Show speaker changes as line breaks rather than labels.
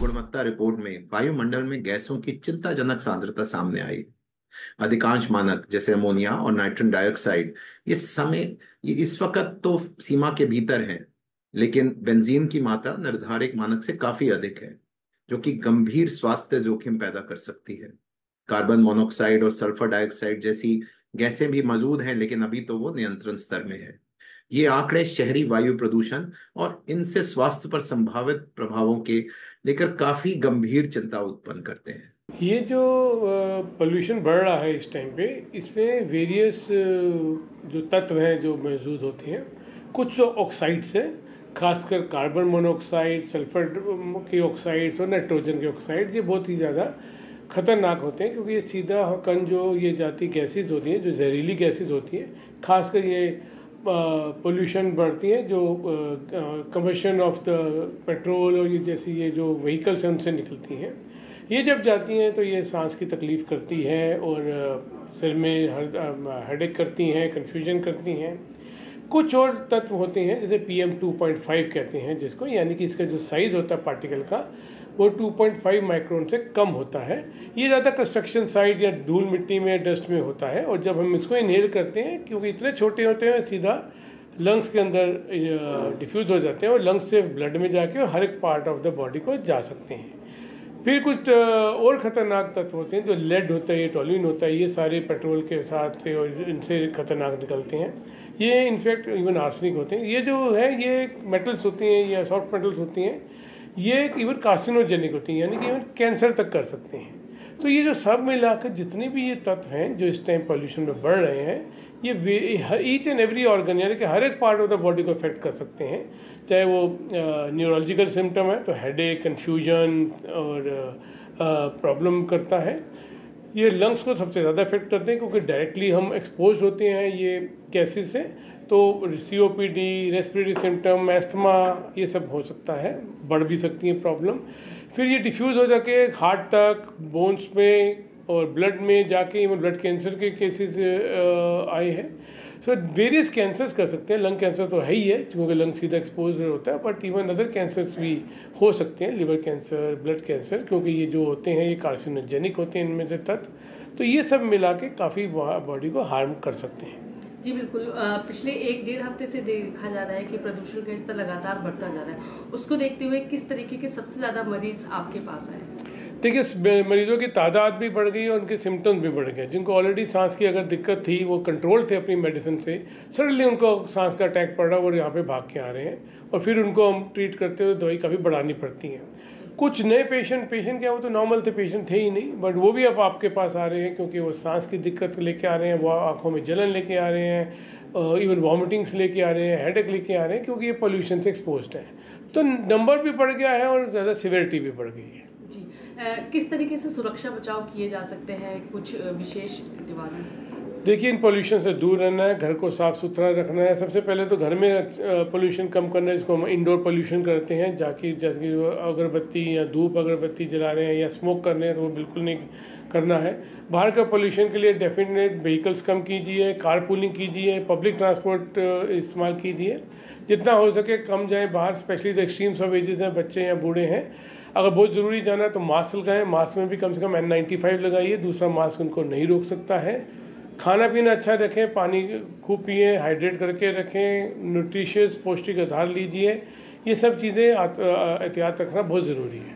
गुणवत्ता रिपोर्ट में वायुमंडल में गैसों की चिंताजनक सांद्रता सामने आई। अधिकांश मानक जैसे अमोनिया और नाइट्रस डाइऑक्साइड ये इस वक्त तो सीमा के भीतर हैं, लेकिन बेंजीन की मात्रा निर्धारित मानक से काफी अधिक है, जो कि गंभीर स्वास्थ्य जोखिम पैदा कर सकती है। कार्बन मोनोऑक्साइड और सल्फर डाइऑक्साइड जैसी गैसें भी मौजूद हैं, लेकिन अभी तो वो नियंत्रण स्तर में है। ये आंकड़े शहरी वायु प्रदूषण और इनसे स्वास्थ्य पर संभावित प्रभावों के लेकर काफी गंभीर चिंता उत्पन्न करते हैं।
ये जो पोल्यूशन बढ़ रहा है इस टाइम पे, इसमें वेरियस जो तत्व हैं जो मौजूद होते हैं। कुछ तो ऑक्साइड्स हैं, खासकर कार्बन मोनोऑक्साइड, सल्फर के ऑक्साइड्स और नाइट्रोजन के ऑक्साइड। ये बहुत ही ज़्यादा ख़तरनाक होते हैं, क्योंकि ये सीधा कण जो ये जाती गैसेस होती हैं, जो जहरीली गैसेस होती हैं, खासकर ये पोल्यूशन बढ़ती है जो कम्बशन ऑफ द पेट्रोल और ये जैसी ये जो व्हीकल्स हैं उनसे निकलती हैं। ये जब जाती हैं तो ये सांस की तकलीफ़ करती है और सिर में हेडेक करती हैं, कन्फ्यूजन करती हैं। कुछ और तत्व होते हैं जैसे PM2.5 कहते हैं जिसको, यानी कि इसका जो साइज़ होता है पार्टिकल का वो 2.5 माइक्रोन से कम होता है। ये ज़्यादा कंस्ट्रक्शन साइट या धूल मिट्टी में, डस्ट में होता है, और जब हम इसको इनहेल करते हैं, क्योंकि इतने छोटे होते हैं, सीधा लंग्स के अंदर डिफ्यूज़ हो जाते हैं और लंग्स से ब्लड में जाके हर एक पार्ट ऑफ द बॉडी को जा सकते हैं। फिर कुछ और ख़तरनाक तत्व होते हैं जो लेड होता है, ये टॉल्यूइन होता है, ये सारे पेट्रोल के साथ और इनसे ख़तरनाक निकलते हैं। ये इनफैक्ट इवन आर्सेनिक होते हैं। ये जो है ये मेटल्स होती हैं या सॉफ्ट मेटल्स होती हैं, ये इवन कार्सिनोजेनिक होती हैं, यानी कि इवन कैंसर तक कर सकते हैं। तो ये जो सब मिलाकर जितने भी ये तत्व हैं जो इस टाइम पॉल्यूशन में बढ़ रहे हैं, ये ईच एंड एवरी ऑर्गन यानी कि हर एक पार्ट ऑफ द बॉडी को अफेक्ट कर सकते हैं। चाहे वो न्यूरोलॉजिकल सिम्टम है तो हेडेक, कन्फ्यूजन और प्रॉब्लम करता है। ये लंग्स को सबसे ज़्यादा इफेक्ट करते हैं, क्योंकि डायरेक्टली हम एक्सपोज होते हैं ये गैसेस से। तो COPD, रेस्पिरेटरी सिम्टम, एस्थमा, ये सब हो सकता है, बढ़ भी सकती है प्रॉब्लम। फिर ये डिफ्यूज़ हो जाके हार्ट तक, बोन्स में और ब्लड में जाके इवन ब्लड कैंसर के केसेस आए हैं। सो वेरियस कैंसर्स कर सकते हैं। लंग कैंसर तो है ही है, क्योंकि लंग सीधा एक्सपोज होता है, बट इवन अदर कैंसर्स भी हो सकते हैं, लिवर कैंसर, ब्लड कैंसर, क्योंकि ये जो होते हैं ये कार्सिनोजेनिक होते हैं इनमें से तत्व। तो ये सब मिला के काफ़ी बॉडी को हार्म कर सकते हैं।
जी बिल्कुल। पिछले 1-1.5 हफ्ते से देखा जा रहा है कि प्रदूषण का स्तर लगातार बढ़ता जा रहा है। उसको देखते हुए किस तरीके के सबसे ज़्यादा मरीज आपके पास आए?
देखिए, मरीजों की तादाद भी बढ़ गई और उनके सिम्टम्स भी बढ़ गए। जिनको ऑलरेडी सांस की अगर दिक्कत थी, वो कंट्रोल थे अपनी मेडिसिन से, सडनली उनको सांस का अटैक पड़ रहा है और यहाँ पे भाग के आ रहे हैं, और फिर उनको हम ट्रीट करते हुए दवाई काफ़ी बढ़ानी पड़ती हैं। कुछ नए पेशेंट क्या, वो तो नॉर्मल थे, पेशेंट थे ही नहीं, बट वो भी अब आपके पास आ रहे हैं, क्योंकि वो सांस की दिक्कत लेके आ रहे हैं, वो आँखों में जलन लेके आ रहे हैं, इवन वॉमिटिंग्स लेके आ रहे हैं, हेडेक लेके आ रहे हैं, क्योंकि ये पोल्यूशन से एक्सपोज्ड है। तो नंबर भी बढ़ गया है और ज़्यादा सिवियरिटी भी बढ़ गई है।
जी, किस तरीके से सुरक्षा बचाव किए जा सकते हैं, कुछ विशेष निवारण?
देखिए, इन पोल्यूशन से दूर रहना है, घर को साफ़ सुथरा रखना है। सबसे पहले तो घर में पोल्यूशन कम करना है, जिसको हम इंडोर पोल्यूशन करते हैं, जैसे कि अगरबत्ती या धूप अगरबत्ती जला रहे हैं या स्मोक कर रहे हैं, तो वो बिल्कुल नहीं करना है। बाहर का पोल्यूशन के लिए डेफिनेट व्हीकल्स कम कीजिए, कार पूलिंग कीजिए, पब्लिक ट्रांसपोर्ट इस्तेमाल कीजिए। जितना हो सके कम जाए बाहर, स्पेशली जो एक्सट्रीम्स ऑफ एजेस हैं, बच्चे या बूढ़े हैं। अगर बहुत ज़रूरी जाना है तो मास्क लगाएं, मास्क में भी कम से कम N95 लगाइए, दूसरा मास्क उनको नहीं रोक सकता है। खाना पीना अच्छा रखें, पानी खूब पिएं, हाइड्रेट करके रखें, न्यूट्रिशियस पौष्टिक आहार लीजिए। ये सब चीज़ें एहतियात रखना बहुत ज़रूरी है।